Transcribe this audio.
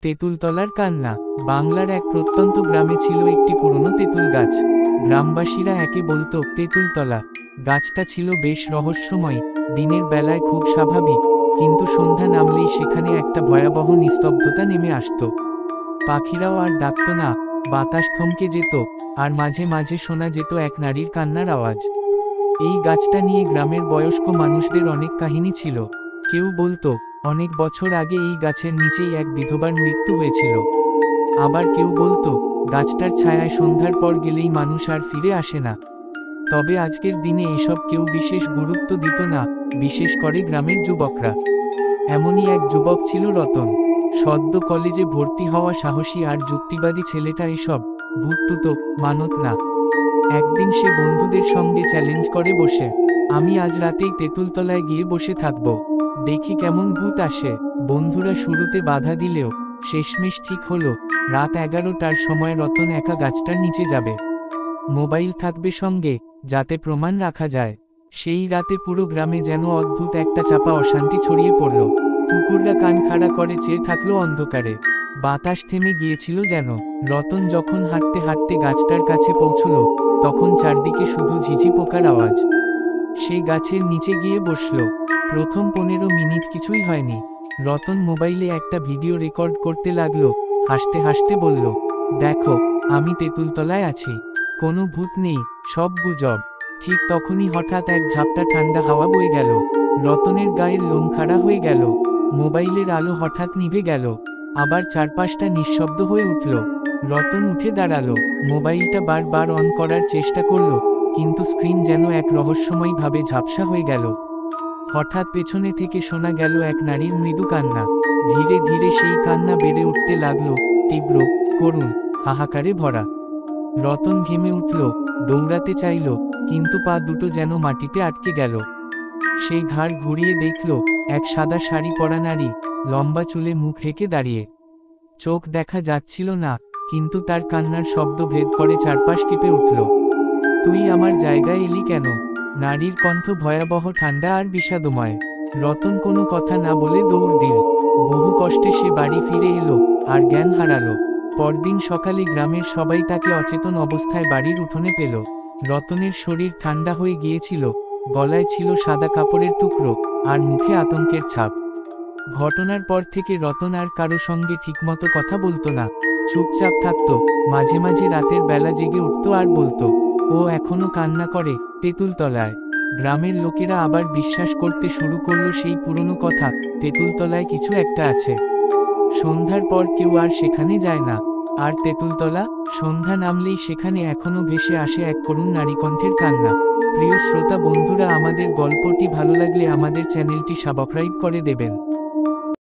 তেঁতুলতলার কান্না। বাংলার এক প্রত্যন্ত গ্রামে ছিল একটি পুরনো তেঁতুল গাছ। গ্রামবাসীরা একে বলতো তেঁতুলতলা। গাছটা ছিল বেশ রহস্যময়, দিনের বেলায় খুব স্বাভাবিক, কিন্তু সন্ধ্যা নামলেই সেখানে একটা ভয়াবহ নিস্তব্ধতা নেমে আসত। পাখিরাও আর ডাকত না, বাতাস থমকে যেত, আর মাঝে মাঝে শোনা যেত এক নারীর কান্নার আওয়াজ। এই গাছটা নিয়ে গ্রামের বয়স্ক মানুষদের অনেক কাহিনী ছিল। কেউ বলতো অনেক বছর আগে এই গাছের নিচেই এক বিধবার মৃত্যু হয়েছিল। আবার কেউ বলতো গাছটার ছায়ায় সন্ধ্যার পর গেলেই মানুষ আর ফিরে আসে না। তবে আজকের দিনে এসব কেউ বিশেষ গুরুত্ব দিত না, বিশেষ করে গ্রামের যুবকরা। এমনই এক যুবক ছিল রতন। সদ্য কলেজে ভর্তি হওয়া সাহসী আর যুক্তিবাদী ছেলেটা এসব ভূত মানত না। একদিন সে বন্ধুদের সঙ্গে চ্যালেঞ্জ করে বসে, আমি আজ রাতেই তেঁতুলতলায় গিয়ে বসে থাকব, দেখি কেমন ভূত আসে। বন্ধুরা শুরুতে বাধা দিলেও শেষমেশ ঠিক হলো। রাত 11টার সময় রতন একা গাছটার নিচে যাবে। মোবাইল থাকবে সঙ্গে, যাতে প্রমাণ রাখা যায়। সেই রাতে পুরো গ্রামে যেন অদ্ভুত একটা চাপা অশান্তি ছড়িয়ে পড়ল। কুকুররা কান খাড়া করে চেয়ে থাকলো অন্ধকারে। বাতাস থেমে গিয়েছিল যেন। রতন যখন হাঁটতে হাঁটতে গাছটার কাছে পৌঁছল, তখন চারদিকে শুধু ঝিঝি পোকার আওয়াজ। সে গাছের নিচে গিয়ে বসল। প্রথম 15 মিনিট কিছুই হয়নি। রতন মোবাইলে একটা ভিডিও রেকর্ড করতে লাগলো। হাসতে হাসতে বলল, দেখো, আমি তেঁতুলতলায় আছি, কোনো ভূত নেই, সব গুজব। ঠিক তখনই হঠাৎ এক ঝাপটা ঠান্ডা হাওয়া বয়ে গেল। রতনের গায়ের লোম খাড়া হয়ে গেল। মোবাইলের আলো হঠাৎ নিভে গেল। আবার চারপাশটা নিঃশব্দ হয়ে উঠল। রতন উঠে দাঁড়ালো, মোবাইলটা বারবার অন করার চেষ্টা করল, কিন্তু স্ক্রিন যেন এক রহস্যময় ভাবে ঝাপসা হয়ে গেল। হঠাৎ পেছনে থেকে শোনা গেল এক নারীর মৃদু কান্না। ধীরে ধীরে সেই কান্না বেড়ে উঠতে লাগলো, তীব্র, করুণ, হাহাকারে ভরা। রতন ঘেমে উঠল, দৌড়াতে চাইল, কিন্তু পা দুটো যেন মাটিতে আটকে গেল। সেই ঘাড় ঘুরিয়ে দেখল, এক সাদা শাড়ি পরা নারী, লম্বা চুলে মুখ ঢেকে দাঁড়িয়ে। চোখ দেখা যাচ্ছিল না, কিন্তু তার কান্নার শব্দ ভেদ করে চারপাশ কেঁপে উঠল। তুই আমার জায়গায় এলি কেন? নারীর কণ্ঠ ভয়াবহ, ঠান্ডা আর বিষাদময়। রতন কোনো কথা না বলে দৌড় দিল। বহু কষ্টে সে বাড়ি ফিরে এলো, আর জ্ঞান হারালো। পরদিন সকালে গ্রামের সবাই তাকে অচেতন অবস্থায় বাড়ির উঠোনে পেল। রতনের শরীর ঠান্ডা হয়ে গিয়েছিল, গলায় ছিল সাদা কাপড়ের টুকরো, আর মুখে আতঙ্কের ছাপ। ঘটনার পর থেকে রতন আর কারো সঙ্গে ঠিকমতো কথা বলতো না, চুপচাপ থাকতো। মাঝে মাঝে রাতের বেলা জেগে উঠত আর বলতো, ও এখনো কান্না করে তেঁতুলতলায়। গ্রামের লোকেরা আবার বিশ্বাস করতে শুরু করলো সেই পুরনো কথা, তেঁতুলতলায় কিছু একটা আছে। সন্ধ্যার পর কেউ আর সেখানে যায় না। আর তেঁতুলতলা, সন্ধ্যা নামলেই সেখানে এখনো ভেসে আসে এক করুণ নারীকণ্ঠের কান্না। প্রিয় শ্রোতা বন্ধুরা, আমাদের গল্পটি ভালো লাগলে আমাদের চ্যানেলটি সাবস্ক্রাইব করে দেবেন।